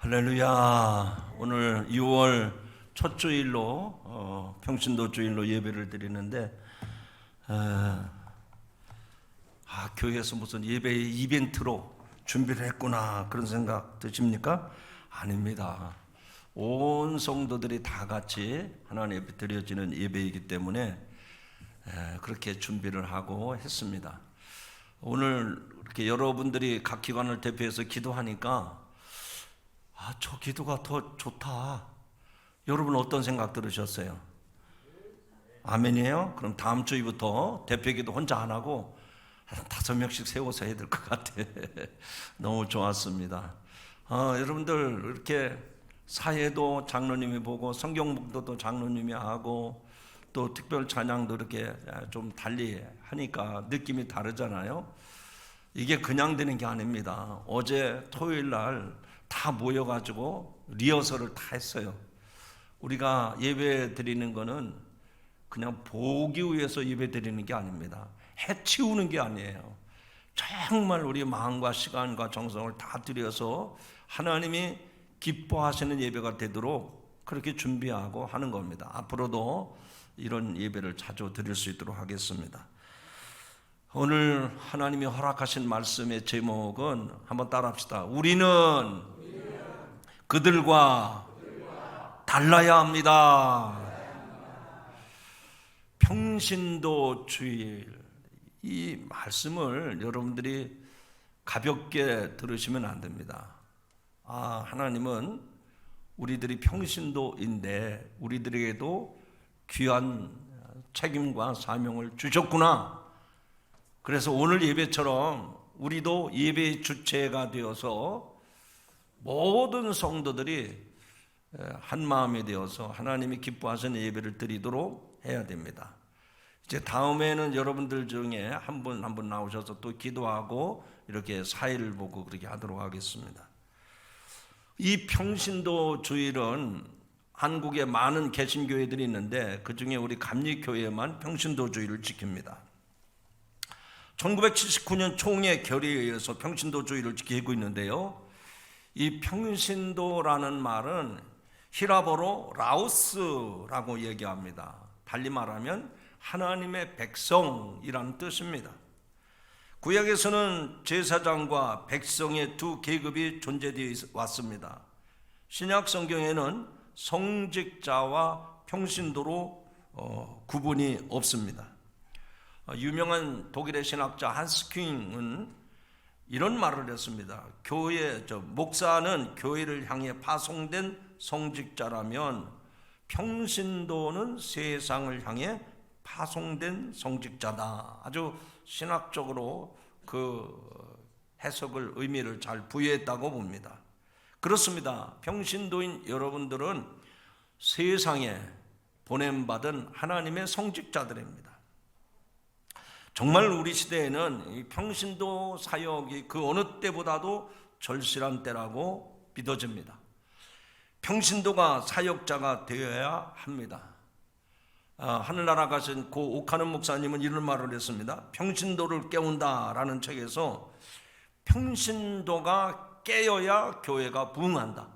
할렐루야. 오늘 6월 첫 주일로 평신도 주일로 예배를 드리는데 교회에서 무슨 예배 이벤트로 준비를 했구나 그런 생각 드십니까? 아닙니다. 온 성도들이 다 같이 하나님 앞에 드려지는 예배이기 때문에 그렇게 준비를 하고 했습니다. 오늘 이렇게 여러분들이 각 기관을 대표해서 기도하니까 저 기도가 더 좋다. 여러분 어떤 생각 들으셨어요? 아멘이에요? 그럼 다음 주부터 대표 기도 혼자 안 하고 한 5명씩 세워서 해야 될 것 같아. 너무 좋았습니다. 여러분들 이렇게 사회도 장로님이 보고 성경 묵도도 장로님이 하고 또 특별 찬양도 이렇게 좀 달리 하니까 느낌이 다르잖아요. 이게 그냥 되는 게 아닙니다. 어제 토요일 날 다 모여가지고 리허설을 다 했어요. 우리가 예배 드리는 거는 그냥 보기 위해서 예배 드리는 게 아닙니다. 해치우는 게 아니에요. 정말 우리 마음과 시간과 정성을 다 들여서 하나님이 기뻐하시는 예배가 되도록 그렇게 준비하고 하는 겁니다. 앞으로도 이런 예배를 자주 드릴 수 있도록 하겠습니다. 오늘 하나님이 허락하신 말씀의 제목은 한번 따라합시다. 우리는 그들과 달라야 합니다. 평신도 주일, 이 말씀을 여러분들이 가볍게 들으시면 안 됩니다. 하나님은 우리들이 평신도인데 우리들에게도 귀한 책임과 사명을 주셨구나. 그래서 오늘 예배처럼 우리도 예배의 주체가 되어서 모든 성도들이 한 마음이 되어서 하나님이 기뻐하시는 예배를 드리도록 해야 됩니다. 이제 다음에는 여러분들 중에 한 분 나오셔서 또 기도하고 이렇게 사회를 보고 그렇게 하도록 하겠습니다. 이 평신도 주일은 한국에 많은 개신교회들이 있는데 그 중에 우리 감리교회만 평신도 주일을 지킵니다. 1979년 총회 결의에 의해서 평신도 주일을 지키고 있는데요. 이 평신도라는 말은 히라보로 라오스라고 얘기합니다. 달리 말하면 하나님의 백성이라는 뜻입니다. 구약에서는 제사장과 백성의 두 계급이 존재되어 왔습니다. 신약 성경에는 성직자와 평신도로 구분이 없습니다. 유명한 독일의 신학자 한스 킹은 이런 말을 했습니다. 목사는 교회를 향해 파송된 성직자라면 평신도는 세상을 향해 파송된 성직자다. 아주 신학적으로 그 해석을 의미를 잘 부여했다고 봅니다. 그렇습니다. 평신도인 여러분들은 세상에 보냄받은 하나님의 성직자들입니다. 정말 우리 시대에는 이 평신도 사역이 그 어느 때보다도 절실한 때라고 믿어집니다. 평신도가 사역자가 되어야 합니다. 하늘나라 가신 고 오카는 목사님은 이런 말을 했습니다. 평신도를 깨운다라는 책에서 평신도가 깨어야 교회가 부흥한다.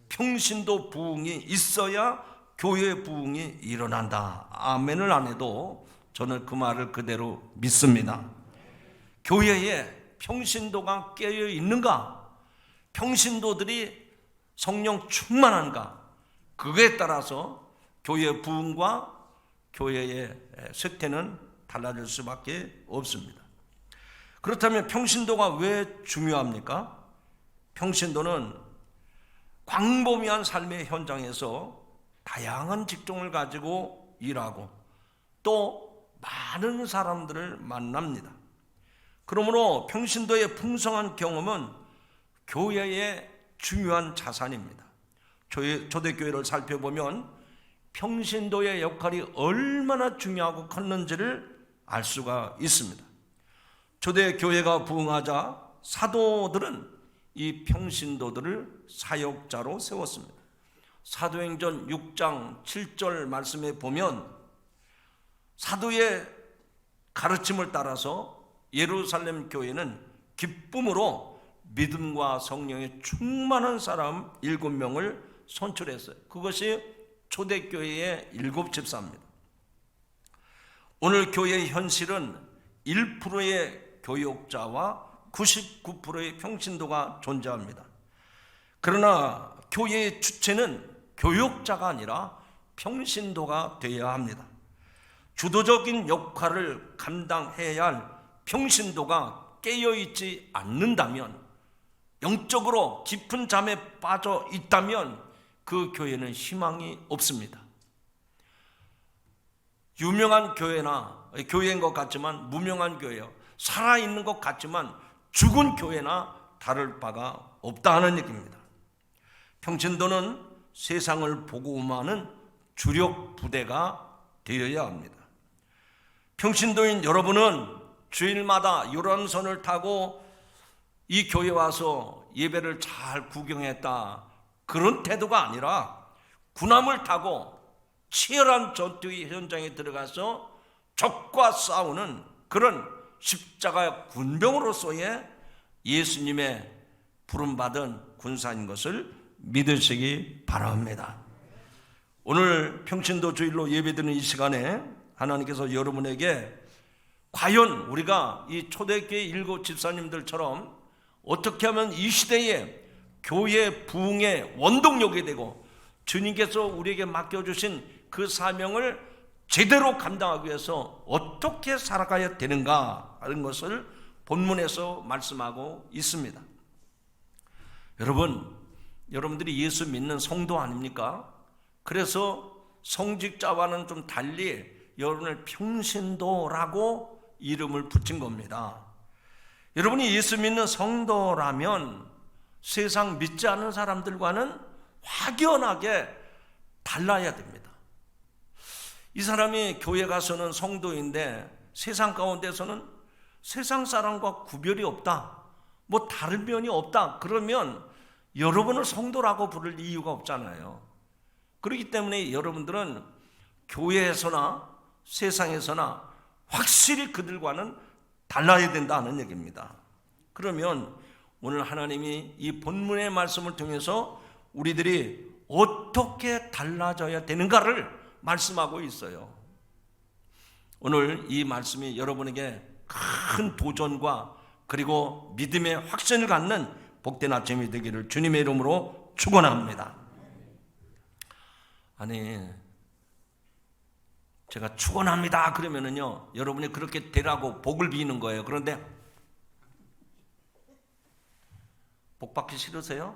평신도 부흥이 있어야 교회 부흥이 일어난다. 아멘을 안 해도 저는 그 말을 그대로 믿습니다. 교회에 평신도가 깨어 있는가? 평신도들이 성령 충만한가? 그거에 따라서 교회 부흥과 교회의 쇠퇴는 달라질 수밖에 없습니다. 그렇다면 평신도가 왜 중요합니까? 평신도는 광범위한 삶의 현장에서 다양한 직종을 가지고 일하고 또 많은 사람들을 만납니다. 그러므로 평신도의 풍성한 경험은 교회의 중요한 자산입니다. 초대교회를 살펴보면 평신도의 역할이 얼마나 중요하고 컸는지를 알 수가 있습니다. 초대교회가 부흥하자 사도들은 이 평신도들을 사역자로 세웠습니다. 사도행전 6장 7절 말씀에 보면 사도의 가르침을 따라서 예루살렘 교회는 기쁨으로 믿음과 성령에 충만한 사람 7명을 선출했어요. 그것이 초대교회의 7 집사입니다. 오늘 교회의 현실은 1%의 교역자와 99%의 평신도가 존재합니다. 그러나 교회의 주체는 교역자가 아니라 평신도가 되어야 합니다. 주도적인 역할을 감당해야 할 평신도가 깨어있지 않는다면, 영적으로 깊은 잠에 빠져 있다면 그 교회는 희망이 없습니다. 유명한 교회인 것 같지만 무명한 교회요, 살아있는 것 같지만 죽은 교회나 다를 바가 없다는 얘기입니다. 평신도는 세상을 복음하는 주력 부대가 되어야 합니다. 평신도인 여러분은 주일마다 유람선을 타고 이 교회 와서 예배를 잘 구경했다, 그런 태도가 아니라 군함을 타고 치열한 전투의 현장에 들어가서 적과 싸우는 그런 십자가 군병으로서의 예수님의 부름받은 군사인 것을 믿으시기 바랍니다. 오늘 평신도 주일로 예배드리는 이 시간에 하나님께서 여러분에게 과연 우리가 이 초대교회 7 집사님들처럼 어떻게 하면 이 시대에 교회 부흥의 원동력이 되고 주님께서 우리에게 맡겨주신 그 사명을 제대로 감당하기 위해서 어떻게 살아가야 되는가 하는 것을 본문에서 말씀하고 있습니다. 여러분들이 예수 믿는 성도 아닙니까? 그래서 성직자와는 좀 달리 여러분을 평신도라고 이름을 붙인 겁니다. 여러분이 예수 믿는 성도라면 세상 믿지 않는 사람들과는 확연하게 달라야 됩니다. 이 사람이 교회 가서는 성도인데 세상 가운데서는 세상 사람과 구별이 없다, 뭐 다른 면이 없다, 그러면 여러분을 성도라고 부를 이유가 없잖아요. 그렇기 때문에 여러분들은 교회에서나 세상에서나 확실히 그들과는 달라야 된다는 얘기입니다. 그러면 오늘 하나님이 이 본문의 말씀을 통해서 우리들이 어떻게 달라져야 되는가를 말씀하고 있어요. 오늘 이 말씀이 여러분에게 큰 도전과 그리고 믿음의 확신을 갖는 복된 아침이 되기를 주님의 이름으로 축원합니다. 아니, 제가 축원합니다 그러면은요, 여러분이 그렇게 되라고 복을 비는 거예요. 그런데 복 받기 싫으세요?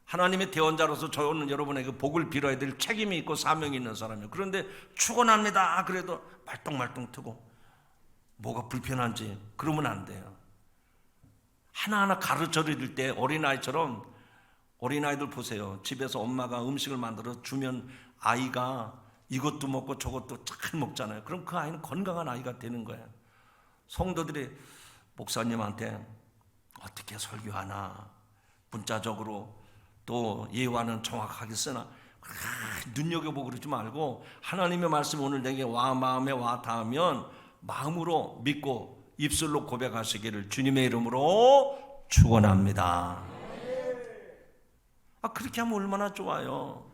하나님의 대원자로서 저는 여러분에게 복을 빌어야 될 책임이 있고 사명이 있는 사람이에요. 그런데 축원합니다 그래도 말똥말똥 트고 뭐가 불편한지 그러면 안 돼요. 하나하나 가르쳐 드릴 때 어린아이들 보세요. 집에서 엄마가 음식을 만들어 주면 아이가 이것도 먹고 저것도 잘 먹잖아요. 그럼 그 아이는 건강한 아이가 되는 거예요. 성도들이 목사님한테 어떻게 설교하나, 문자적으로 또 예화는 정확하게 쓰나 눈여겨보고 그러지 말고 하나님의 말씀 오늘 내게 마음에 와 닿으면 마음으로 믿고 입술로 고백하시기를 주님의 이름으로 축원합니다. 그렇게 하면 얼마나 좋아요.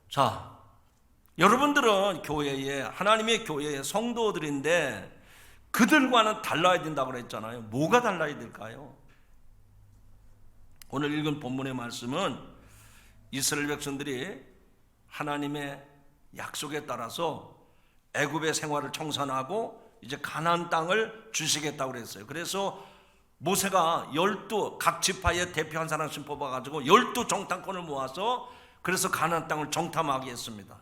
자, 여러분들은 교회에, 하나님의 교회의 성도들인데 그들과는 달라야 된다고 그랬잖아요. 뭐가 달라야 될까요? 오늘 읽은 본문의 말씀은 이스라엘 백성들이 하나님의 약속에 따라서 애굽의 생활을 청산하고 이제 가나안 땅을 주시겠다고 그랬어요. 그래서 모세가 12 각 지파의 대표 한 사람씩 뽑아가지고 12 정탐꾼을 모아서 그래서 가나안 땅을 정탐하게 했습니다.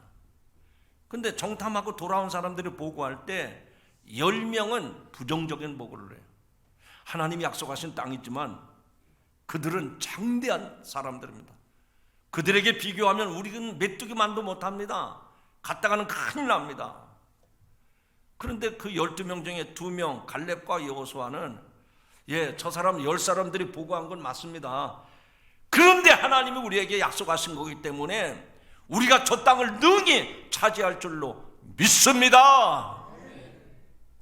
근데 정탐하고 돌아온 사람들이 보고할 때 10명은 부정적인 보고를 해요. 하나님이 약속하신 땅이지만 그들은 장대한 사람들입니다. 그들에게 비교하면 우리는 메뚜기만도 못합니다. 갔다가는 큰일 납니다. 그런데 그 12명 중에 2명 갈렙과 여호수아는 저 사람 10사람들이 보고한 건 맞습니다. 그런데 하나님이 우리에게 약속하신 거기 때문에 우리가 저 땅을 능히 차지할 줄로 믿습니다.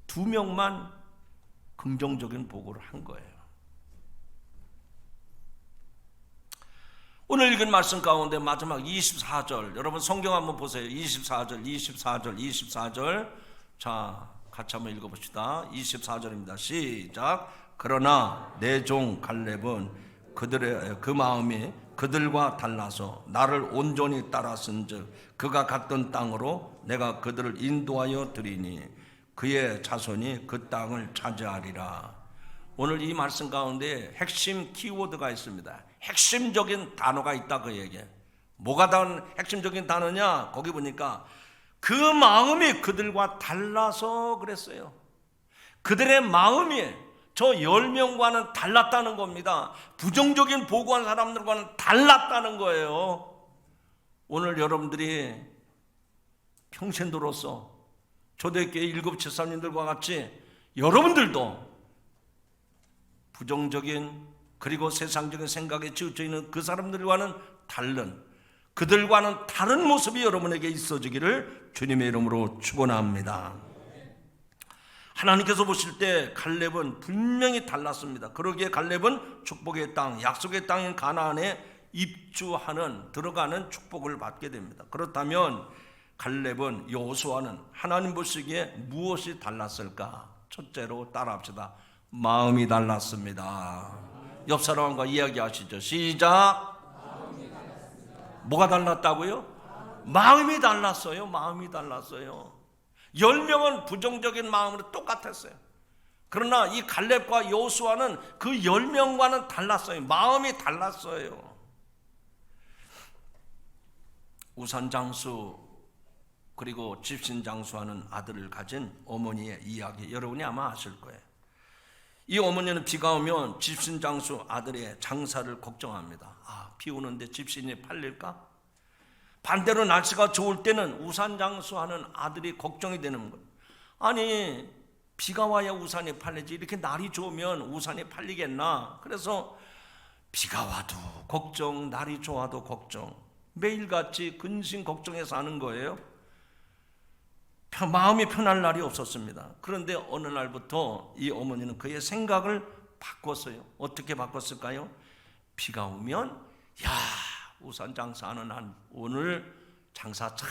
2명만 긍정적인 보고를 한 거예요. 오늘 읽은 말씀 가운데 마지막 24절, 여러분 성경 한번 보세요. 24절. 자, 같이 한번 읽어봅시다. 24절입니다. 시작. 그러나 내 종 갈렙은 그 마음이 그들과 달라서 나를 온전히 따랐은즉 그가 갔던 땅으로 내가 그들을 인도하여 드리니 그의 자손이 그 땅을 차지하리라. 오늘 이 말씀 가운데 핵심 키워드가 있습니다. 핵심적인 단어가 있다, 그 얘기에. 뭐가 핵심적인 단어냐? 거기 보니까 그 마음이 그들과 달라서 그랬어요. 그들의 마음이 저 10명과는 달랐다는 겁니다. 부정적인 보고한 사람들과는 달랐다는 거예요. 오늘 여러분들이 평신도로서 초대교회 일곱 집사님들과 같이 여러분들도 부정적인 그리고 세상적인 생각에 치우쳐 있는 그 사람들과는 다른, 그들과는 다른 모습이 여러분에게 있어지기를 주님의 이름으로 축원합니다. 하나님께서 보실 때 갈렙은 분명히 달랐습니다. 그러기에 갈렙은 축복의 땅, 약속의 땅인 가나안에 입주하는, 들어가는 축복을 받게 됩니다. 그렇다면 갈렙은, 여호수아는 하나님 보시기에 무엇이 달랐을까? 첫째로 따라합시다. 마음이 달랐습니다. 옆 사람과 이야기하시죠. 시작. 뭐가 달랐다고요? 마음이 달랐어요. 마음이 달랐어요. 10명은 부정적인 마음으로 똑같았어요. 그러나 이 갈렙과 여호수아는 그 10명과는 달랐어요. 마음이 달랐어요. 우산장수 그리고 집신장수하는 아들을 가진 어머니의 이야기, 여러분이 아마 아실 거예요. 이 어머니는 비가 오면 집신장수 아들의 장사를 걱정합니다. 비 오는데 집신이 팔릴까? 반대로 날씨가 좋을 때는 우산장수하는 아들이 걱정이 되는 거예요. 아니, 비가 와야 우산이 팔리지, 이렇게 날이 좋으면 우산이 팔리겠나? 그래서 비가 와도 걱정, 날이 좋아도 걱정, 매일같이 근심 걱정해서 하는 거예요. 마음이 편할 날이 없었습니다. 그런데 어느 날부터 이 어머니는 그의 생각을 바꿨어요. 어떻게 바꿨을까요? 비가 오면 야, 우산 장사하는 한 오늘 장사 잘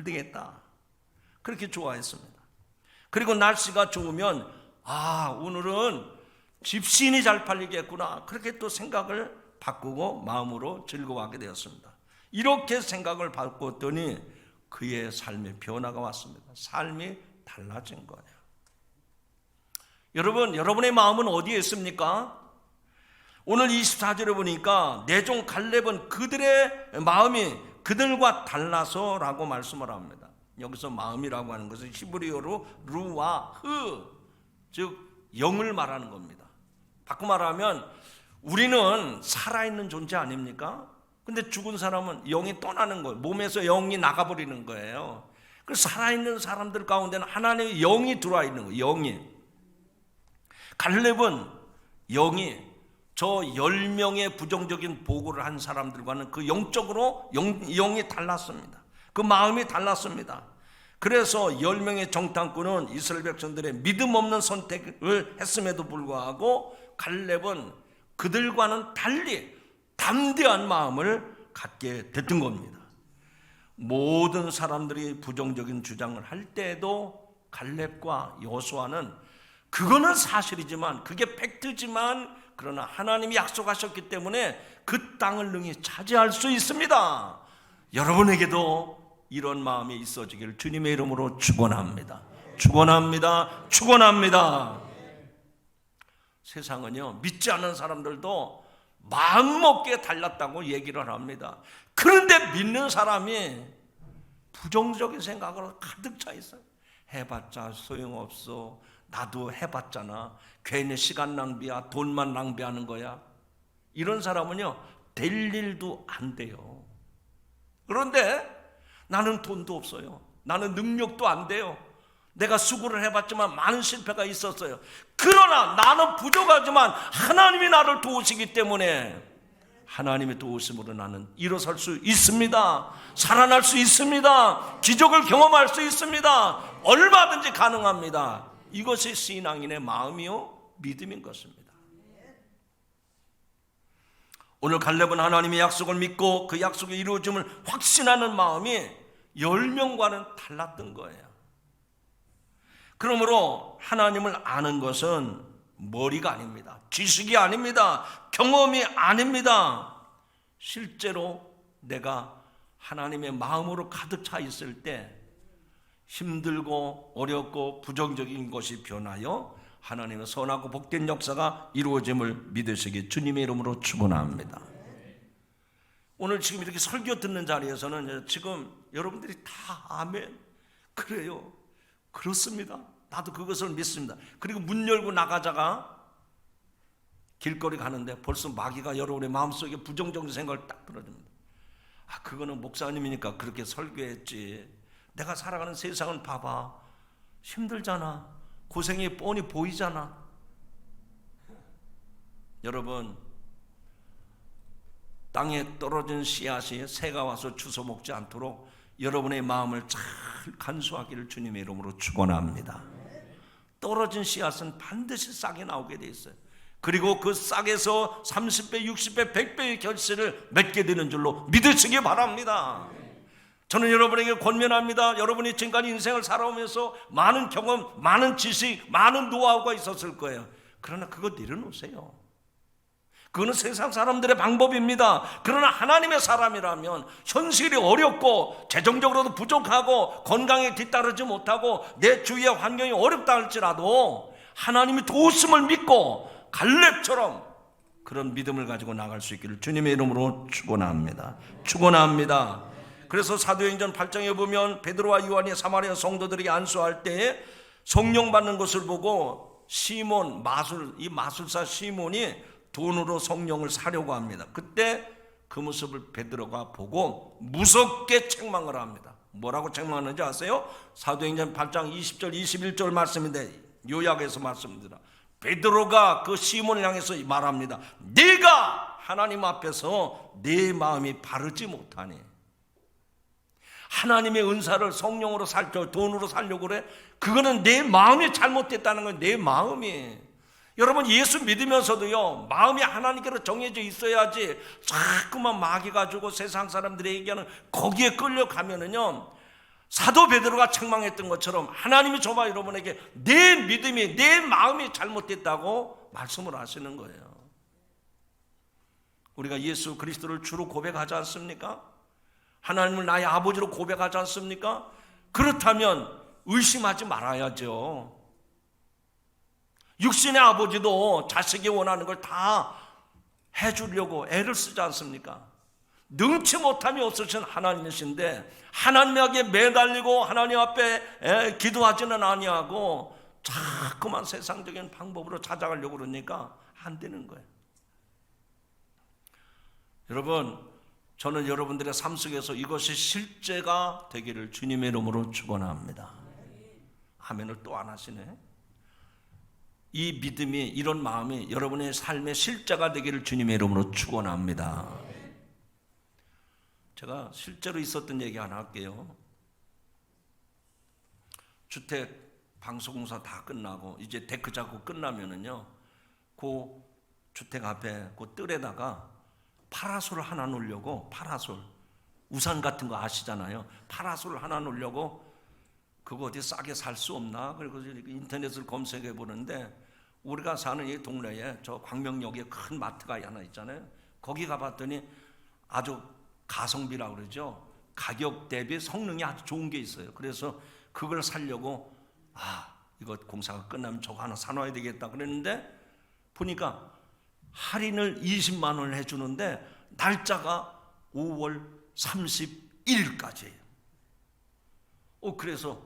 되겠다, 그렇게 좋아했습니다. 그리고 날씨가 좋으면 오늘은 집신이 잘 팔리겠구나, 그렇게 또 생각을 바꾸고 마음으로 즐거워하게 되었습니다. 이렇게 생각을 바꿨더니 그의 삶에 변화가 왔습니다. 삶이 달라진 거예요. 여러분, 여러분의 마음은 어디에 있습니까? 오늘 24절에 보니까 내 종 갈렙은 그들의 마음이 그들과 달라서 라고 말씀을 합니다. 여기서 마음이라고 하는 것은 히브리어로 루와 흐, 즉 영을 말하는 겁니다. 바꿔 말하면 우리는 살아있는 존재 아닙니까? 근데 죽은 사람은 영이 떠나는 거예요. 몸에서 영이 나가버리는 거예요. 그래서 살아있는 사람들 가운데는 하나님의 영이 들어와 있는 거예요. 영이. 갈렙은 영이 저 10명의 부정적인 보고를 한 사람들과는 그 영적으로 영이 달랐습니다. 그 마음이 달랐습니다. 그래서 10명의 정탐꾼은 이스라엘 백성들의 믿음 없는 선택을 했음에도 불구하고 갈렙은 그들과는 달리 담대한 마음을 갖게 됐던 겁니다. 모든 사람들이 부정적인 주장을 할 때에도 갈렙과 여호수아는 그거는 사실이지만, 그게 팩트지만, 그러나 하나님이 약속하셨기 때문에 그 땅을 능히 차지할 수 있습니다. 여러분에게도 이런 마음이 있어지기를 주님의 이름으로 축원합니다. 축원합니다. 축원합니다. 세상은요, 믿지 않는 사람들도 마음먹기에 달랐다고 얘기를 합니다. 그런데 믿는 사람이 부정적인 생각으로 가득 차 있어요. 해봤자 소용없어, 나도 해봤잖아, 괜히 시간 낭비야, 돈만 낭비하는 거야. 이런 사람은요, 될 일도 안 돼요. 그런데 나는 돈도 없어요, 나는 능력도 안 돼요, 내가 수고를 해봤지만 많은 실패가 있었어요. 그러나 나는 부족하지만 하나님이 나를 도우시기 때문에 하나님의 도우심으로 나는 일어설 수 있습니다. 살아날 수 있습니다. 기적을 경험할 수 있습니다. 얼마든지 가능합니다. 이것이 신앙인의 마음이요, 믿음인 것입니다. 오늘 갈렙은 하나님의 약속을 믿고 그 약속의 이루어짐을 확신하는 마음이 10명과는 달랐던 거예요. 그러므로 하나님을 아는 것은 머리가 아닙니다. 지식이 아닙니다. 경험이 아닙니다. 실제로 내가 하나님의 마음으로 가득 차 있을 때 힘들고 어렵고 부정적인 것이 변하여 하나님의 선하고 복된 역사가 이루어짐을 믿으시기 주님의 이름으로 축원합니다. 오늘 지금 이렇게 설교 듣는 자리에서는 지금 여러분들이 다 아멘 그래요, 그렇습니다, 나도 그것을 믿습니다. 그리고 문 열고 나가자가 길거리 가는데 벌써 마귀가 여러분의 마음속에 부정적인 생각을 딱 들어줍니다. 아, 그거는 목사님이니까 그렇게 설교했지, 내가 살아가는 세상은 봐봐, 힘들잖아, 고생이 뻔히 보이잖아. 여러분, 땅에 떨어진 씨앗이 새가 와서 주워 먹지 않도록 여러분의 마음을 잘 간수하기를 주님의 이름으로 축원합니다. 떨어진 씨앗은 반드시 싹이 나오게 돼 있어요. 그리고 그 싹에서 30배, 60배, 100배의 결실을 맺게 되는 줄로 믿으시기 바랍니다. 저는 여러분에게 권면합니다. 여러분이 지금까지 인생을 살아오면서 많은 경험, 많은 지식, 많은 노하우가 있었을 거예요. 그러나 그거 내려놓으세요. 그거는 세상 사람들의 방법입니다. 그러나 하나님의 사람이라면 현실이 어렵고 재정적으로도 부족하고 건강에 뒤따르지 못하고 내 주위의 환경이 어렵다 할지라도 하나님이 도우심을 믿고 갈렙처럼 그런 믿음을 가지고 나갈 수 있기를 주님의 이름으로 축원합니다. 축원합니다. 그래서 사도행전 8장에 보면 베드로와 요한이 사마리아 성도들에게 안수할 때에 성령 받는 것을 보고 시몬, 이 마술사 시몬이 돈으로 성령을 사려고 합니다. 그때 그 모습을 베드로가 보고 무섭게 책망을 합니다. 뭐라고 책망하는지 아세요? 사도행전 8장 20절 21절 말씀인데 요약해서 말씀드립니다. 베드로가 그 시몬을 향해서 말합니다. 네가 하나님 앞에서 네 마음이 바르지 못하니, 하나님의 은사를 성령으로 살려 돈으로 살려고 그래? 그거는 내 마음이 잘못됐다는 거예요. 내 마음이. 여러분, 예수 믿으면서도요, 마음이 하나님께로 정해져 있어야지 자꾸만 마귀가 주고 세상 사람들이 얘기하는 거기에 끌려가면은요, 사도 베드로가 책망했던 것처럼 하나님이 저와 여러분에게 내 믿음이, 내 마음이 잘못됐다고 말씀을 하시는 거예요. 우리가 예수 그리스도를 주로 고백하지 않습니까? 하나님을 나의 아버지로 고백하지 않습니까? 그렇다면 의심하지 말아야죠. 육신의 아버지도 자식이 원하는 걸 다 해주려고 애를 쓰지 않습니까? 능치 못함이 없으신 하나님이신데 하나님에게 매달리고 하나님 앞에 기도하지는 아니하고 자꾸만 세상적인 방법으로 찾아가려고 그러니까 안 되는 거예요. 여러분, 저는 여러분들의 삶 속에서 이것이 실제가 되기를 주님의 이름으로 축원합니다. 아멘을 또 안 하시네. 이 믿음이, 이런 마음이 여러분의 삶의 실제가 되기를 주님의 이름으로 축원합니다. 제가 실제로 있었던 얘기 하나 할게요. 주택 방수공사 다 끝나고 이제 데크 작업 끝나면은요, 그 주택 앞에 그 뜰에다가 파라솔 하나 놓으려고, 파라솔 우산 같은 거 아시잖아요. 파라솔 하나 놓으려고 그거 어디 싸게 살 수 없나? 그리고 인터넷을 검색해 보는데 우리가 사는 이 동네에 저 광명역에 큰 마트가 하나 있잖아요. 거기 가봤더니 아주 가성비라고 그러죠. 가격 대비 성능이 아주 좋은 게 있어요. 그래서 그걸 사려고 이거 공사가 끝나면 저거 하나 사놔야 되겠다 그랬는데 보니까 할인을 20만 원을 해주는데 날짜가 5월 31일까지예요. 그래서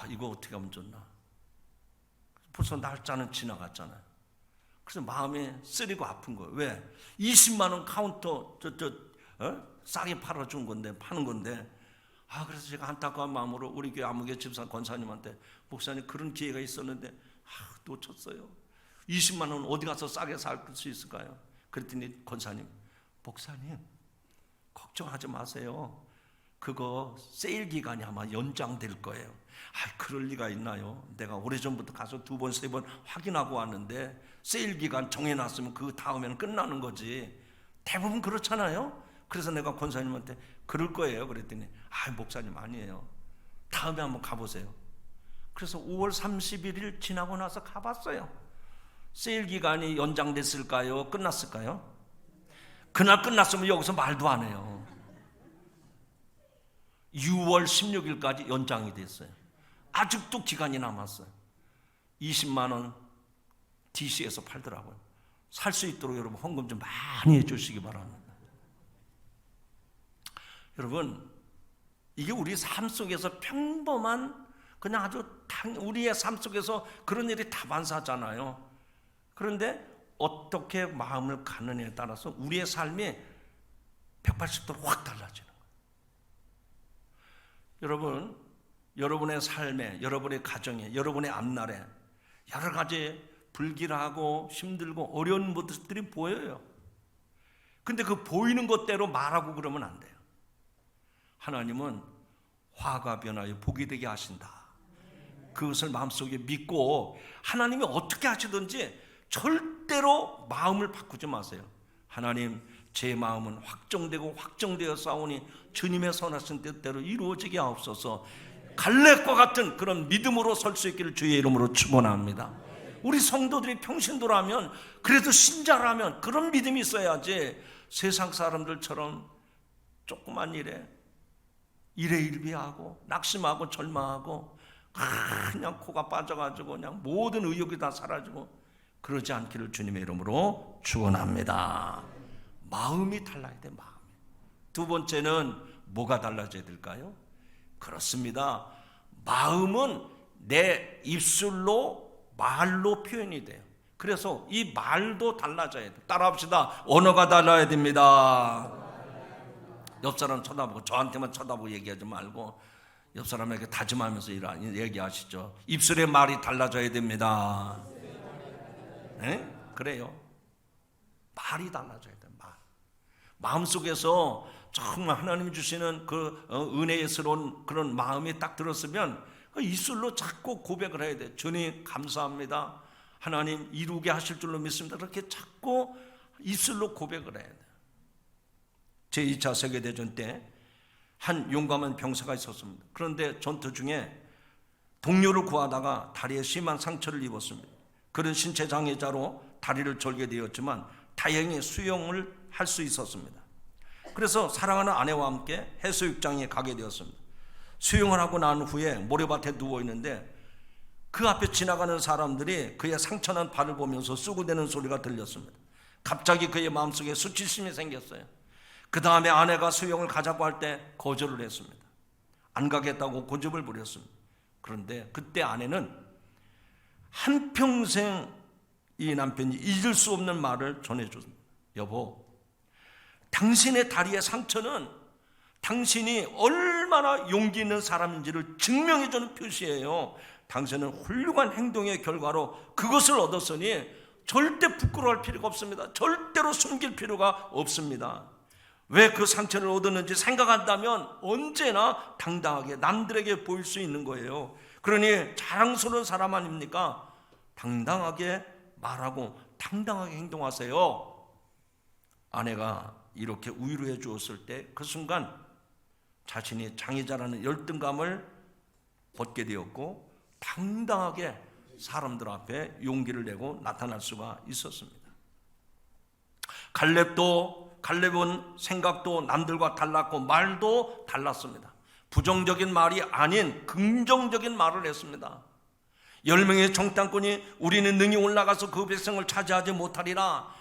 이거 어떻게 하면 좋나? 벌써 날짜는 지나갔잖아요. 그래서 마음이 쓰리고 아픈 거예요. 왜? 20만 원 카운터 싸게 팔아준 건데, 파는 건데. 그래서 제가 안타까운 마음으로 우리 교회 아무개 집사 권사님한테, 목사님 그런 기회가 있었는데 놓쳤어요. 20만 원 어디 가서 싸게 살 수 있을까요? 그랬더니 권사님, 목사님 걱정하지 마세요. 그거 세일 기간이 아마 연장될 거예요. 그럴 리가 있나요? 내가 오래전부터 가서 2번, 3번 확인하고 왔는데 세일 기간 정해놨으면 그 다음에는 끝나는 거지. 대부분 그렇잖아요. 그래서 내가 권사님한테 그럴 거예요 그랬더니 목사님 아니에요. 다음에 한번 가보세요. 그래서 5월 31일 지나고 나서 가봤어요. 세일 기간이 연장됐을까요? 끝났을까요? 그날 끝났으면 여기서 말도 안 해요. 6월 16일까지 연장이 됐어요. 아직도 기간이 남았어요. 20만 원 DC에서 팔더라고요. 살 수 있도록 여러분 헌금 좀 많이 해주시기 바랍니다. 여러분, 이게 우리 삶 속에서 평범한 그냥 아주 우리의 삶 속에서 그런 일이 다반사잖아요. 그런데 어떻게 마음을 갖느냐에 따라서 우리의 삶이 180도로 확 달라지는 거예요. 여러분, 여러분의 삶에, 여러분의 가정에, 여러분의 앞날에 여러 가지 불길하고 힘들고 어려운 모습들이 보여요. 근데 그 보이는 것대로 말하고 그러면 안 돼요. 하나님은 화가 변하여 복이 되게 하신다. 그것을 마음속에 믿고 하나님이 어떻게 하시든지 절대로 마음을 바꾸지 마세요. 하나님, 제 마음은 확정되고 확정되어 싸우니 주님의 선하신 뜻대로 이루어지게 하옵소서. 갈렙과 같은 그런 믿음으로 설 수 있기를 주의 이름으로 축원합니다. 우리 성도들이 평신도라면, 그래도 신자라면 그런 믿음이 있어야지 세상 사람들처럼 조그만 일에 일희일비하고 낙심하고 절망하고 그냥 코가 빠져가지고 그냥 모든 의욕이 다 사라지고 그러지 않기를 주님의 이름으로 축원합니다. 마음이 달라야 돼. 마음이. 두 번째는 뭐가 달라져야 될까요? 그렇습니다. 마음은 내 입술로 말로 표현이 돼요. 그래서 이 말도 달라져야 돼요. 따라합시다. 언어가 달라야 됩니다. 옆 사람 쳐다보고, 저한테만 쳐다보고 얘기하지 말고 옆 사람에게 다짐하면서 얘기하시죠. 입술의 말이 달라져야 됩니다. 네? 그래요. 말이 달라져야 돼요. 말. 마음속에서 정말 하나님 주시는 그 은혜스러운 그런 마음이 딱 들었으면 그 입술로 자꾸 고백을 해야 돼요. 주님 감사합니다. 하나님 이루게 하실 줄로 믿습니다. 그렇게 자꾸 입술로 고백을 해야 돼요. 제2차 세계대전 때 한 용감한 병사가 있었습니다. 그런데 전투 중에 동료를 구하다가 다리에 심한 상처를 입었습니다. 그런 신체 장애자로 다리를 절게 되었지만 다행히 수영을 할 수 있었습니다. 그래서 사랑하는 아내와 함께 해수욕장에 가게 되었습니다. 수영을 하고 난 후에 모래밭에 누워 있는데 그 앞에 지나가는 사람들이 그의 상처난 발을 보면서 쓰고대는 소리가 들렸습니다. 갑자기 그의 마음속에 수치심이 생겼어요. 그 다음에 아내가 수영을 가자고 할 때 거절을 했습니다. 안 가겠다고 고집을 부렸습니다. 그런데 그때 아내는 한평생 이 남편이 잊을 수 없는 말을 전해줬습니다. 여보, 당신의 다리의 상처는 당신이 얼마나 용기 있는 사람인지를 증명해주는 표시예요. 당신은 훌륭한 행동의 결과로 그것을 얻었으니 절대 부끄러워할 필요가 없습니다. 절대로 숨길 필요가 없습니다. 왜 그 상처를 얻었는지 생각한다면 언제나 당당하게 남들에게 보일 수 있는 거예요. 그러니 자랑스러운 사람 아닙니까? 당당하게 말하고 당당하게 행동하세요. 아내가 이렇게 위로해 주었을 때 그 순간 자신이 장애자라는 열등감을 벗게 되었고 당당하게 사람들 앞에 용기를 내고 나타날 수가 있었습니다. 갈렙은 생각도 남들과 달랐고 말도 달랐습니다. 부정적인 말이 아닌 긍정적인 말을 했습니다. 10명의 정탐꾼이 우리는 능히 올라가서 그 백성을 차지하지 못하리라.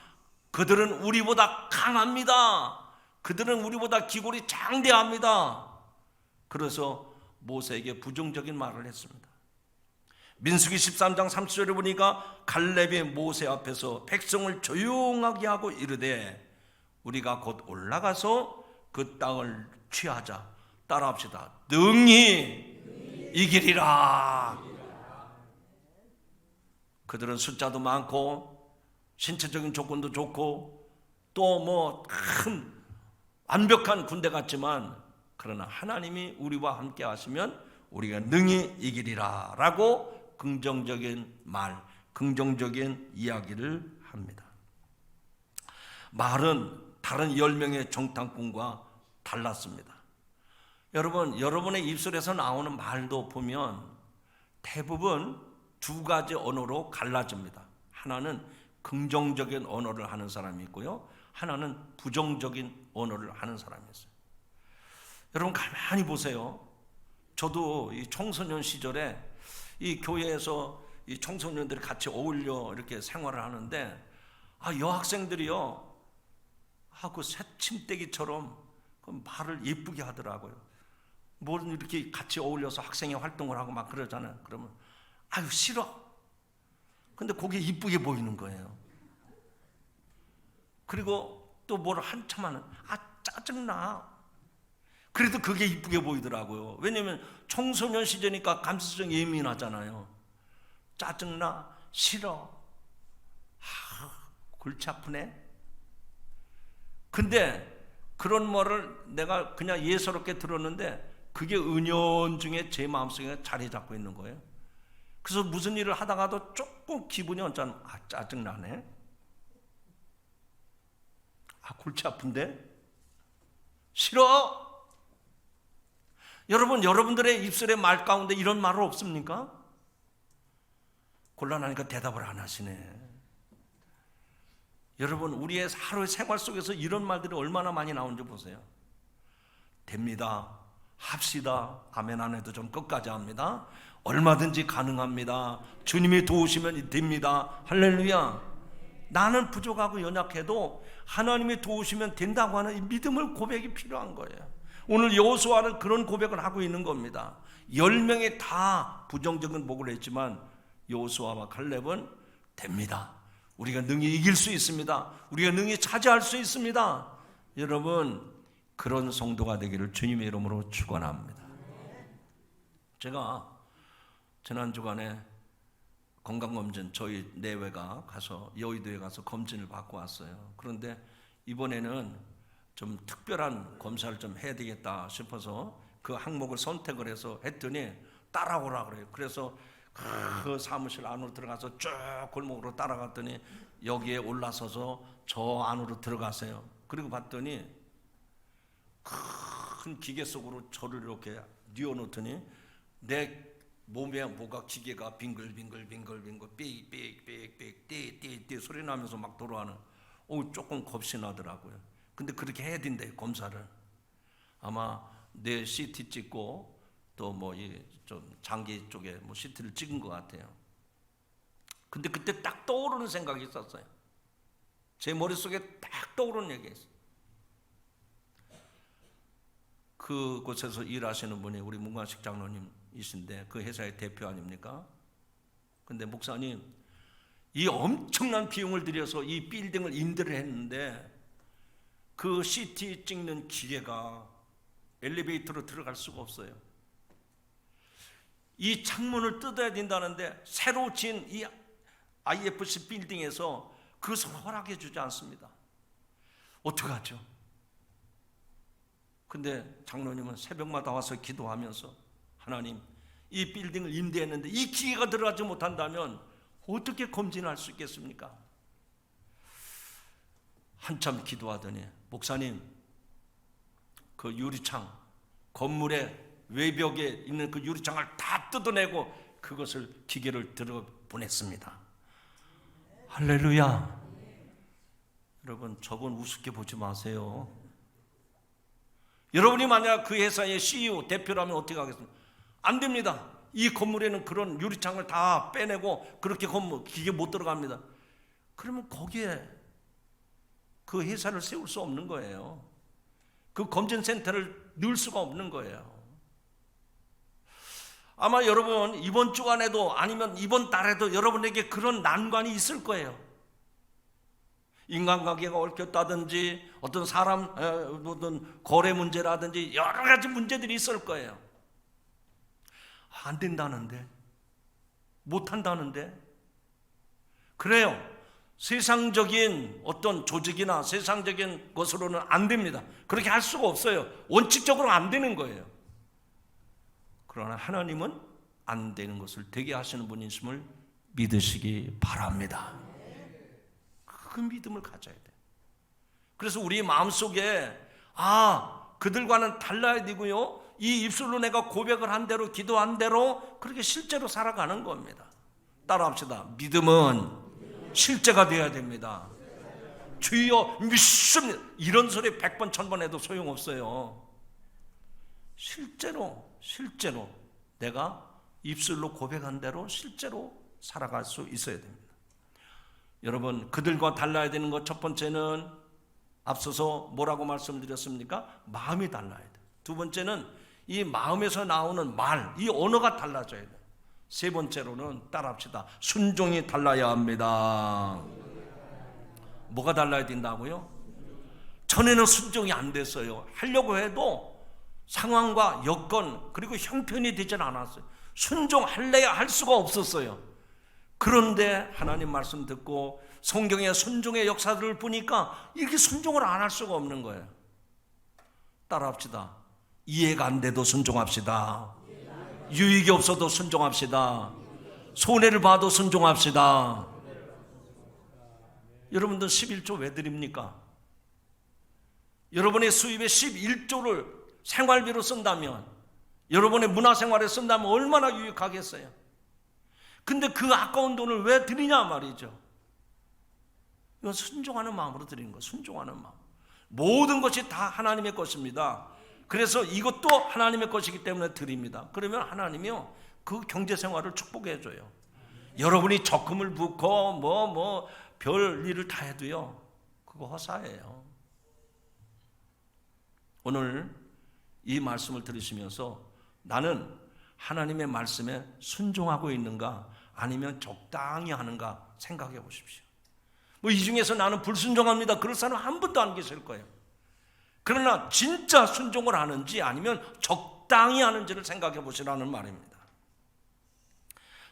그들은 우리보다 강합니다. 그들은 우리보다 기골이 장대합니다. 그래서 모세에게 부정적인 말을 했습니다. 민수기 13장 30절에 보니까 갈렙이 모세 앞에서 백성을 조용하게 하고 이르되 우리가 곧 올라가서 그 땅을 취하자. 따라합시다. 능히 이기리라. 그들은 숫자도 많고 신체적인 조건도 좋고 또 뭐 큰 완벽한 군대 같지만 그러나 하나님이 우리와 함께 하시면 우리가 능히 이기리라 라고 긍정적인 말, 긍정적인 이야기를 합니다. 말은 다른 10명의 정탐꾼과 달랐습니다. 여러분, 여러분의 입술에서 나오는 말도 보면 대부분 두 가지 언어로 갈라집니다. 하나는 긍정적인 언어를 하는 사람이 있고요, 하나는 부정적인 언어를 하는 사람이 있어요. 여러분 가만히 보세요. 저도 이 청소년 시절에 이 교회에서 이 청소년들이 같이 어울려 이렇게 생활을 하는데, 여학생들이요, 그 새침대기처럼 그 말을 예쁘게 하더라고요. 뭘 이렇게 같이 어울려서 학생회 활동을 하고 막 그러잖아요. 그러면 싫어. 근데 그게 이쁘게 보이는 거예요. 그리고 또 뭘 한참 하는, 짜증나. 그래도 그게 이쁘게 보이더라고요. 왜냐면 청소년 시절이니까 감수성 예민하잖아요. 짜증나, 싫어, 골치 아프네. 근데 그런 말을 내가 그냥 예사롭게 들었는데 그게 은연중에 제 마음속에 자리 잡고 있는 거예요. 그래서 무슨 일을 하다가도 조금 기분이 언짢으면 짜증나네, 골치 아픈데, 싫어. 여러분, 여러분들의 입술의 말 가운데 이런 말은 없습니까? 곤란하니까 대답을 안 하시네. 여러분, 우리의 하루의 생활 속에서 이런 말들이 얼마나 많이 나오는지 보세요. 됩니다, 합시다, 아멘 안 해도 좀 끝까지 합니다, 얼마든지 가능합니다, 주님이 도우시면 됩니다, 할렐루야. 나는 부족하고 연약해도 하나님이 도우시면 된다고 하는 이 믿음을 고백이 필요한 거예요. 오늘 여호수아는 그런 고백을 하고 있는 겁니다. 10명이 다 부정적인 목을 했지만 여호수아와 칼렙은 됩니다, 우리가 능히 이길 수 있습니다, 우리가 능히 차지할 수 있습니다. 여러분, 그런 성도가 되기를 주님의 이름으로 축원합니다. 제가 지난 주간에 건강검진, 저희 내외가 가서 여의도에 가서 검진을 받고 왔어요. 그런데 이번에는 좀 특별한 검사를 좀 해야 되겠다 싶어서 그 항목을 선택을 해서 했더니 따라오라 그래요. 그래서 그 사무실 안으로 들어가서 쭉 골목으로 따라갔더니 여기에 올라서서 저 안으로 들어가세요. 그리고 봤더니 큰 기계 속으로 저를 이렇게 뉘어놓더니 내 몸에 뭐가 기계가 빙글빙글 삑삑삑삑 소리 나면서 막 돌아가는, 조금 겁이 나더라고요. 근데 그렇게 해야 된대요, 검사를. 아마 뇌 CT 찍고 또 뭐 좀 장기 쪽에 뭐 CT를 찍은 것 같아요. 근데 그때 딱 떠오르는 생각이 있었어요. 제 머릿속에 딱 떠오르는 얘기가 있어요. 그곳에서 일하시는 분이 우리 문관식 장로님이신데 그 회사의 대표 아닙니까? 근데 목사님, 이 엄청난 비용을 들여서 이 빌딩을 임대를 했는데 그 CT 찍는 기계가 엘리베이터로 들어갈 수가 없어요. 이 창문을 뜯어야 된다는데 새로 지은 이 IFC 빌딩에서 그것을 허락해 주지 않습니다. 어떡하죠? 근데 장로님은 새벽마다 와서 기도하면서, 하나님, 이 빌딩을 임대했는데 이 기계가 들어가지 못한다면 어떻게 검진할 수 있겠습니까? 한참 기도하더니, 목사님, 그 유리창, 건물의 외벽에 있는 그 유리창을 다 뜯어내고 그것을 기계를 들어 보냈습니다. 할렐루야. 여러분, 저건 우습게 보지 마세요. 여러분이 만약 그 회사의 CEO, 대표라면 어떻게 하겠습니까? 안 됩니다. 이 건물에는 그런 유리창을 다 빼내고 그렇게 건물 기계 못 들어갑니다. 그러면 거기에 그 회사를 세울 수 없는 거예요. 그 검진센터를 넣을 수가 없는 거예요. 아마 여러분 이번 주간에도 아니면 이번 달에도 여러분에게 그런 난관이 있을 거예요. 인간관계가 얽혔다든지 어떤 사람 어떤 거래 문제라든지 여러 가지 문제들이 있을 거예요. 안 된다는데, 못 한다는데. 그래요. 세상적인 어떤 조직이나 세상적인 것으로는 안 됩니다. 그렇게 할 수가 없어요. 원칙적으로 안 되는 거예요. 그러나 하나님은 안 되는 것을 되게 하시는 분이심을 믿으시기 바랍니다. 그 믿음을 가져야 돼요. 그래서 우리 마음속에 그들과는 달라야 되고요, 이 입술로 내가 고백을 한 대로 기도한 대로 그렇게 실제로 살아가는 겁니다. 따라합시다. 믿음은 실제가 되어야 됩니다. 주여 믿습니다. 이런 소리 100번 1000번 해도 소용없어요. 실제로 내가 입술로 고백한 대로 실제로 살아갈 수 있어야 됩니다. 여러분, 그들과 달라야 되는 것 첫 번째는 앞서서 뭐라고 말씀드렸습니까? 마음이 달라야 돼요. 두 번째는 이 마음에서 나오는 말, 이 언어가 달라져야 돼요. 세 번째로는 따라합시다. 순종이 달라야 합니다. 뭐가 달라야 된다고요? 전에는 순종이 안 됐어요. 하려고 해도 상황과 여건 그리고 형편이 되질 않았어요. 순종할래야 할 수가 없었어요. 그런데 하나님 말씀 듣고 성경의 순종의 역사들을 보니까 이렇게 순종을 안 할 수가 없는 거예요. 따라합시다. 이해가 안 돼도 순종합시다. 유익이 없어도 순종합시다. 손해를 봐도 순종합시다. 여러분들 11조 왜 드립니까? 여러분의 수입의 11조를 생활비로 쓴다면, 여러분의 문화생활에 쓴다면 얼마나 유익하겠어요? 근데 그 아까운 돈을 왜 드리냐 말이죠. 이건 순종하는 마음으로 드리는 거예요. 순종하는 마음. 모든 것이 다 하나님의 것입니다. 그래서 이것도 하나님의 것이기 때문에 드립니다. 그러면 하나님이요, 그 경제생활을 축복해 줘요. 여러분이 적금을 붓고 별 일을 다 해도요, 그거 허사예요. 오늘 이 말씀을 들으시면서 나는 하나님의 말씀에 순종하고 있는가 아니면 적당히 하는가 생각해 보십시오. 이 중에서 나는 불순종합니다, 그럴 사람 한 분도 안 계실 거예요. 그러나 진짜 순종을 하는지 아니면 적당히 하는지를 생각해 보시라는 말입니다.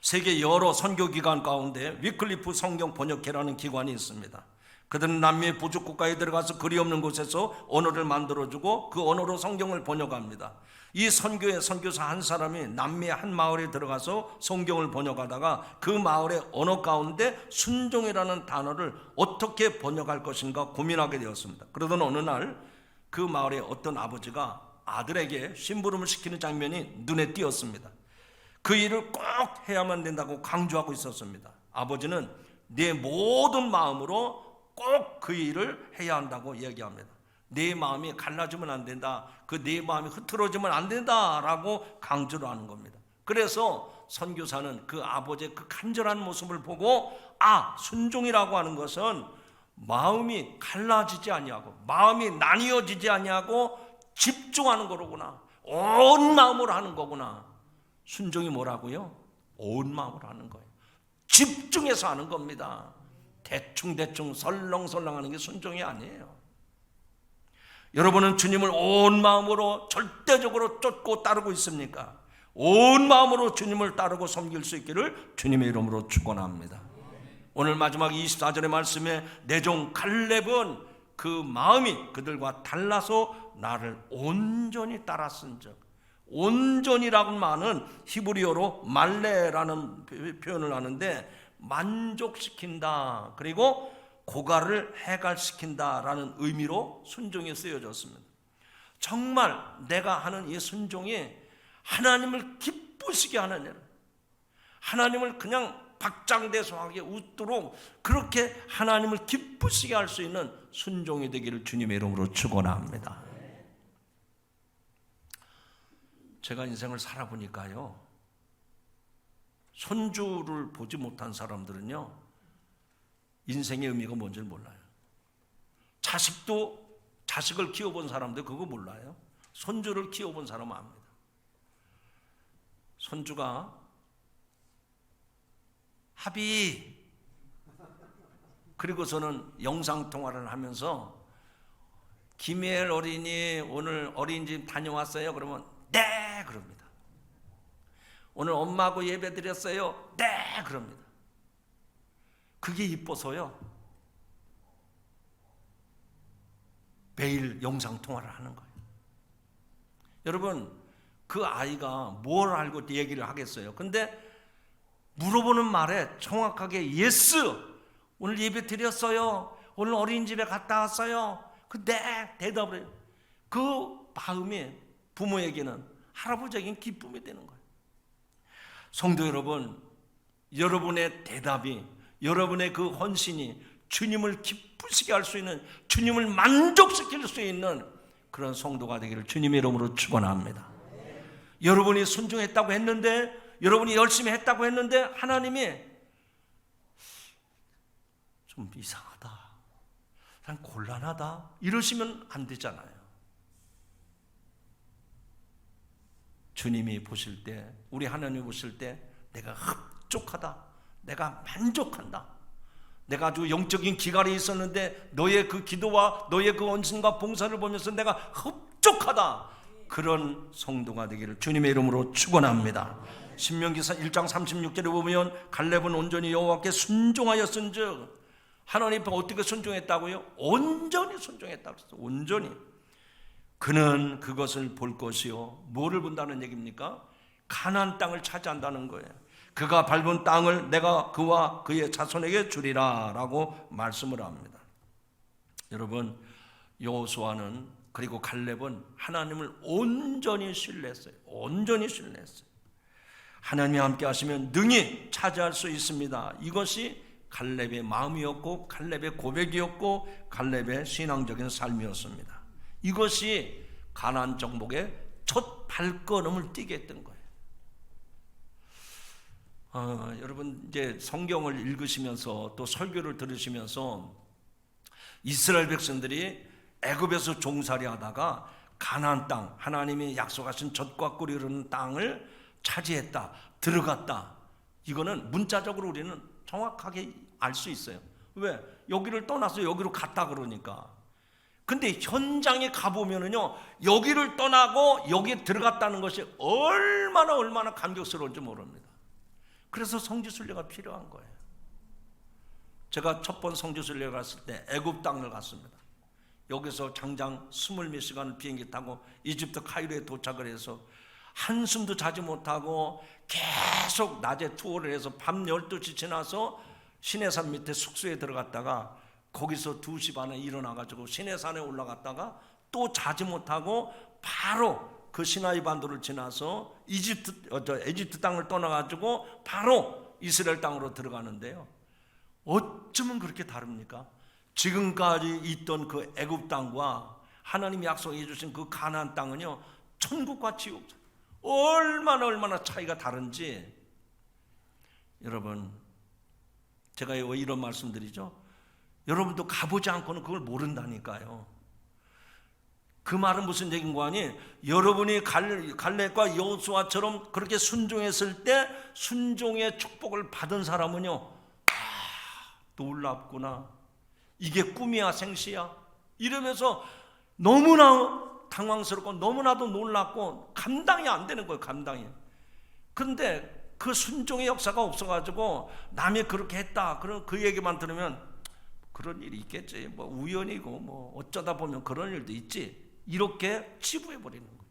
세계 여러 선교기관 가운데 위클리프 성경 번역회라는 기관이 있습니다. 그들은 남미의 부족국가에 들어가서 글이 없는 곳에서 언어를 만들어주고 그 언어로 성경을 번역합니다. 이 선교의 선교사 한 사람이 남미의 한 마을에 들어가서 성경을 번역하다가 그 마을의 언어 가운데 순종이라는 단어를 어떻게 번역할 것인가 고민하게 되었습니다. 그러던 어느 날 그 마을의 어떤 아버지가 아들에게 심부름을 시키는 장면이 눈에 띄었습니다. 그 일을 꼭 해야만 된다고 강조하고 있었습니다. 아버지는 내 모든 마음으로 꼭 그 일을 해야 한다고 이야기합니다. 내 마음이 갈라지면 안 된다, 그 내 마음이 흐트러지면 안 된다라고 강조를 하는 겁니다. 그래서 선교사는 그 아버지의 그 간절한 모습을 보고 순종이라고 하는 것은 마음이 갈라지지 아니하고 마음이 나뉘어지지 아니하고 집중하는 거로구나, 온 마음으로 하는 거구나. 순종이 뭐라고요? 온 마음으로 하는 거예요. 집중해서 하는 겁니다. 대충 설렁설렁 하는 게 순종이 아니에요. 여러분은 주님을 온 마음으로 절대적으로 쫓고 따르고 있습니까? 온 마음으로 주님을 따르고 섬길 수 있기를 주님의 이름으로 축원합니다. 오늘 마지막 24절의 말씀에 내 종 갈렙은 그 마음이 그들과 달라서 나를 온전히 따랐은즉, 온전이라는 말은 히브리어로 말레라는 표현을 하는데 만족시킨다, 그리고 고갈을 해갈시킨다라는 의미로 순종이 쓰여졌습니다. 정말 내가 하는 이 순종이 하나님을 기쁘시게 하는 일, 하나님을 그냥 박장대소하게 웃도록 그렇게 하나님을 기쁘시게 할 수 있는 순종이 되기를 주님의 이름으로 축원합니다. 제가 인생을 살아보니까요, 손주를 보지 못한 사람들은요, 인생의 의미가 뭔지 몰라요. 자식을 키워본 사람들 그거 몰라요. 손주를 키워본 사람은 압니다. 손주가 합의, 그리고서는 영상통화를 하면서 김혜엘 어린이 오늘 어린이집 다녀왔어요? 그러면 네 그럽니다. 오늘 엄마하고 예배 드렸어요? 네 그럽니다. 그게 이뻐서요, 매일 영상통화를 하는 거예요. 여러분, 그 아이가 뭘 알고 얘기를 하겠어요? 근데 물어보는 말에 정확하게 예스, 오늘 예배 드렸어요, 오늘 어린이집에 갔다 왔어요, 네, 대답을 해요. 그 마음이 부모에게는 할아버지에게는 기쁨이 되는 거예요. 성도 여러분, 여러분의 대답이, 여러분의 그 헌신이 주님을 기쁘시게 할 수 있는, 주님을 만족시킬 수 있는 그런 성도가 되기를 주님의 이름으로 축원합니다. 여러분이 순종했다고 했는데, 여러분이 열심히 했다고 했는데 하나님이 좀 이상하다, 난 곤란하다 이러시면 안 되잖아요. 주님이 보실 때, 우리 하나님이 보실 때 내가 흡족하다, 내가 만족한다, 내가 아주 영적인 기갈이 있었는데 너의 그 기도와 너의 그 헌신과 봉사를 보면서 내가 흡족하다, 그런 성도가 되기를 주님의 이름으로 축원합니다. 신명기사 1장 36절에 보면 갈렙은 온전히 여호와께 순종하였은즉, 하나님 앞에 어떻게 순종했다고요? 온전히 순종했다고 했어요. 온전히. 그는 그것을 볼 것이요, 뭐를 본다는 얘기입니까? 가나안 땅을 차지한다는 거예요. 그가 밟은 땅을 내가 그와 그의 자손에게 주리라 라고 말씀을 합니다. 여러분, 여호수아는, 그리고 갈렙은 하나님을 온전히 신뢰했어요. 온전히 신뢰했어요. 하나님이 함께 하시면 능히 차지할 수 있습니다. 이것이 갈렙의 마음이었고, 갈렙의 고백이었고, 갈렙의 신앙적인 삶이었습니다. 이것이 가나안 정복의 첫 발걸음을 띄게 했던 거예요. 여러분, 이제 성경을 읽으시면서 또 설교를 들으시면서 이스라엘 백성들이 애굽에서 종살이 하다가 가나안 땅, 하나님이 약속하신 젖과 꿀이 흐르는 땅을 차지했다, 들어갔다, 이거는 문자적으로 우리는 정확하게 알 수 있어요. 왜? 여기를 떠나서 여기로 갔다 그러니까. 근데 현장에 가보면은요, 여기를 떠나고 여기에 들어갔다는 것이 얼마나 감격스러운지 모릅니다. 그래서 성지순례가 필요한 거예요. 제가 첫 번 성지순례 갔을 때 애굽 땅을 갔습니다. 여기서 장장 20몇 시간을 비행기 타고 이집트 카이로에 도착을 해서 한숨도 자지 못하고 계속 낮에 투어를 해서 밤 12시 지나서 시내산 밑에 숙소에 들어갔다가 거기서 2시 반에 일어나가지고 시내산에 올라갔다가 또 자지 못하고 바로 그 시나이 반도를 지나서 에집트 땅을 떠나가지고 바로 이스라엘 땅으로 들어가는데요, 어쩌면 그렇게 다릅니까? 지금까지 있던 그 애굽 땅과 하나님이 약속해 주신 그 가나안 땅은요, 천국과 지옥, 얼마나 차이가 다른지. 여러분, 제가 왜 이런 말씀드리죠? 여러분도 가보지 않고는 그걸 모른다니까요. 그 말은 무슨 얘기인가 하니, 여러분이 갈렙과 여호수아처럼 그렇게 순종했을 때 순종의 축복을 받은 사람은요, 놀랍구나, 이게 꿈이야 생시야 이러면서 너무나 당황스럽고 너무나도 놀랍고 감당이 안 되는 거예요. 감당이. 그런데 그 순종의 역사가 없어가지고 남이 그렇게 했다, 그런 그 얘기만 들으면 그런 일이 있겠지, 뭐 우연이고 뭐 어쩌다 보면 그런 일도 있지, 이렇게 치부해 버리는 거예요.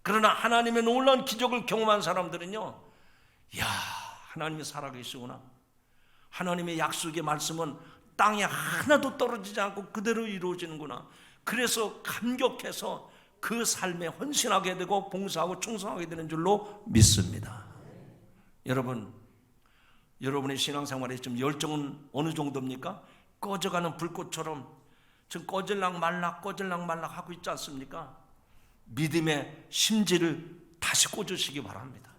그러나 하나님의 놀라운 기적을 경험한 사람들은요, 이야, 하나님이 살아계시구나, 하나님의 약속의 말씀은 땅에 하나도 떨어지지 않고 그대로 이루어지는구나, 그래서 감격해서 그 삶에 헌신하게 되고 봉사하고 충성하게 되는 줄로 믿습니다. 여러분, 여러분의 신앙생활에 지금 열정은 어느 정도입니까? 꺼져가는 불꽃처럼 지금 꺼질락 말락 하고 있지 않습니까? 믿음의 심지를 다시 꽂으시기 바랍니다.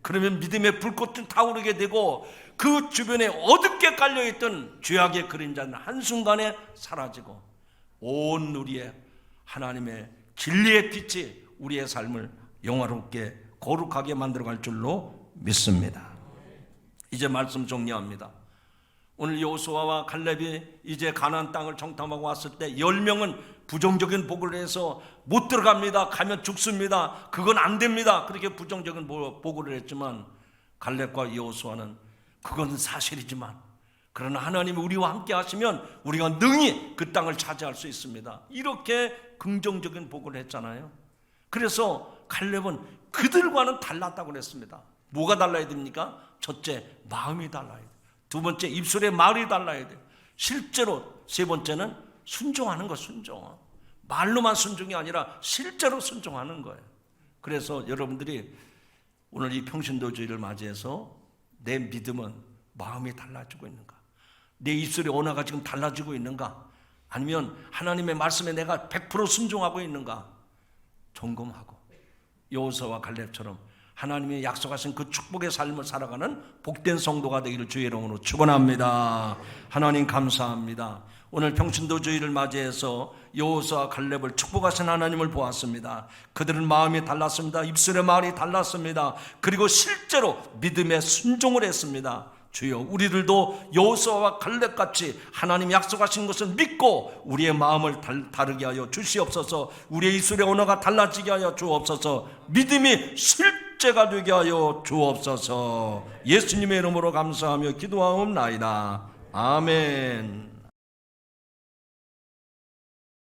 그러면 믿음의 불꽃은 타오르게 되고 그 주변에 어둡게 깔려있던 죄악의 그림자는 한순간에 사라지고 온 우리의 하나님의 진리의 빛이 우리의 삶을 영화롭게 거룩하게 만들어갈 줄로 믿습니다. 이제 말씀 정리합니다. 오늘 여호수아와 갈렙이 이제 가나안 땅을 정탐하고 왔을 때 10명은 부정적인 보고를 해서 못 들어갑니다, 가면 죽습니다, 그건 안 됩니다, 그렇게 부정적인 보고를 했지만 갈렙과 여호수아는 그건 사실이지만 그러나 하나님이 우리와 함께 하시면 우리가 능히 그 땅을 차지할 수 있습니다. 이렇게 긍정적인 보고를 했잖아요. 그래서 갈렙은 그들과는 달랐다고 그랬습니다. 뭐가 달라야 됩니까? 첫째, 마음이 달라야 돼요. 두 번째, 입술의 말이 달라야 돼요. 실제로 세 번째는 순종하는 거, 순종. 말로만 순종이 아니라 실제로 순종하는 거예요. 그래서 여러분들이 오늘 이 평신도주의를 맞이해서 내 믿음은 마음이 달라지고 있는가? 내 입술의 언어가 지금 달라지고 있는가? 아니면 하나님의 말씀에 내가 100% 순종하고 있는가? 점검하고 여호수아와 갈렙처럼 하나님이 약속하신 그 축복의 삶을 살아가는 복된 성도가 되기를 주의 이름으로 축원합니다. 하나님 감사합니다. 오늘 평신도주의를 맞이해서 여호수아와 갈렙을 축복하신 하나님을 보았습니다. 그들은 마음이 달랐습니다. 입술의 말이 달랐습니다. 그리고 실제로 믿음에 순종을 했습니다. 주여, 우리들도 여호수아와 갈렙같이 하나님 약속하신 것을 믿고 우리의 마음을 다르게 하여 주시옵소서. 우리의 입술의 언어가 달라지게 하여 주옵소서. 믿음이 실제가 되게 하여 주옵소서. 예수님의 이름으로 감사하며 기도하옵나이다. 아멘.